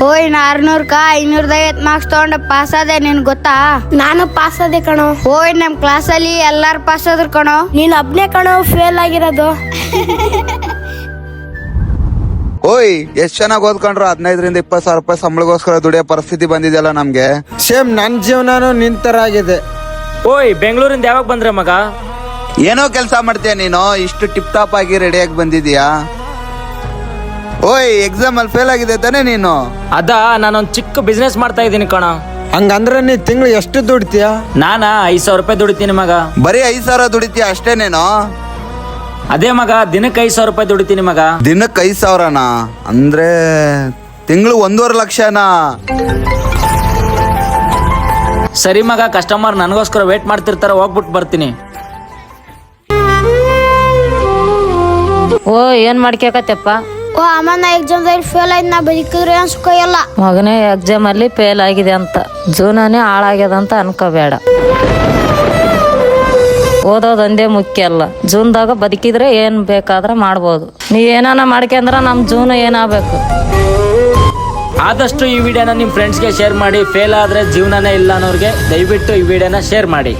ಓಯ್ ನಾ 600ಕ್ಕ 550 ಮಾರ್ಕ್ಸ್ ತಗೊಂಡ ಪಾಸ್ ಆದೆ, ನಿನ್ ಗೊತ್ತಾ? ನಾನು ಪಾಸ್ ಆದೆ ಕಣೋ. ಓಯ್ ನಮ್ ಕ್ಲಾಸಲ್ಲಿ ಎಲ್ಲಾರು ಪಾಸ್ ಆದ್ರು ಕಣೋ. ನೀನ್ ಒಬ್ನೇ ಕಣೋ ಫೇಲ್ ಆಗಿರೋದು. ಓಯ್ ಎಷ್ಟ್ ಚೆನ್ನಾಗಿ ಓದ್ಕೊಂಡ್ರು 15ರಿಂದ 20 ಸಾವಿರ ರೂಪಾಯಿ ಸಂಬಳಗೋಸ್ಕರ ದುಡಿಯೋ ಪರಿಸ್ಥಿತಿ ಬಂದಿದೆಯಲ್ಲ ನಮ್ಗೆ. ಸೇಮ್ ನನ್ ಜೀವನಾನು ನಿಂತರ ಆಗಿದೆ. ಓಯ್ ಬೆಂಗಳೂರಿಂದ ಯಾವಾಗ ಬಂದ್ರೆ ಮಗ? ಏನೋ ಕೆಲಸ ಮಾಡ್ತೀಯ ನೀನು, ಇಷ್ಟು ಟಿಪ್ ಟಾಪ್ ಆಗಿ ರೆಡಿಯಾಗಿ ಬಂದಿದೀಯಾ? ಓಯ್ ಎಕ್ಸಾಮ್ ಅಲ್ಲಿ ಫೇಲ್ ಆಗಿದೆ ತಾನೇ ನೀನು? ನಾನೊಂದ್ ಚಿಕ್ಕ ಬಿಸ್ನೆಸ್ ಮಾಡ್ತಾ ಇದ್ದೀನಿ ಕಣ. ಹಂಗಂದ್ರೆ ನೀ ತಿಂಗಳು ಎಷ್ಟು ದುಡ್ತೀಯ? ನಾನ 5,000 ರೂಪಾಯಿ ದುಡಿತೀನಿ ಮಗ. ಬರೀ 5,000 ದುಡಿತೀಯ ಅಷ್ಟೇನೇನೋ? ಅದೇ ಮಗ, ದಿನಕ್ಕೆ 5,000 ರೂಪಾಯಿ ದುಡಿತೀನಿ ಮಗ. ದಿನಕ್ಕೆ 5,000ನಾ? ಅಂದ್ರೆ ತಿಂಗಳು 1.5 ಲಕ್ಷನಾ? ಸರಿ ಮಗ, ಕಸ್ಟಮರ್ ನನಗೋಸ್ಕರ ವೇಟ್ ಮಾಡ್ತಿರ್ತಾರ, ಹೋಗ್ಬಿಟ್ಟು ಬರ್ತೀನಿ. ಓ ಏನ್ ಮಾಡ್ಕೇಕತ್ತಪ್ಪ? ಓ ಅಮ್ಮ, ನಾ ಎಕ್ಸಾಮ್ ಫೇಲ್ ಆಯ್ತು, ನಾ ಬದುಕಿದ್ರೆ ಏನ್ ಸುಖ ಇಲ್ಲ. ಮಗನೇ ಎಕ್ಸಾಮ್ ಅಲ್ಲಿ ಫೇಲ್ ಆಗಿದೆ ಅಂತ ಜೀವನನೇ ಹಾಳಾಗ್ಯದ ಅಂತ ಅನ್ಕೋಬೇಡ. ಓದೋದೊಂದೇ ಮುಖ್ಯ ಅಲ್ಲ, ಜೀವನದಾಗ ಬದುಕಿದ್ರೆ ಏನ್ ಬೇಕಾದ್ರೆ ಮಾಡ್ಬೋದು. ನೀ ಏನಾನ ಮಾಡ್ಕೊಂಡ್ರ ನಮ್ ಜೀವನ ಏನಾಗಬೇಕು. ಆದಷ್ಟು ಈ ವಿಡಿಯೋನ ನಿಮ್ ಫ್ರೆಂಡ್ಸ್ಗೆ ಶೇರ್ ಮಾಡಿ. ಫೇಲ್ ಆದ್ರೆ ಜೀವನನೇ ಇಲ್ಲ ಅನ್ನೋರ್ಗೆ ದಯವಿಟ್ಟು ಈ ವಿಡಿಯೋನ ಶೇರ್ ಮಾಡಿ.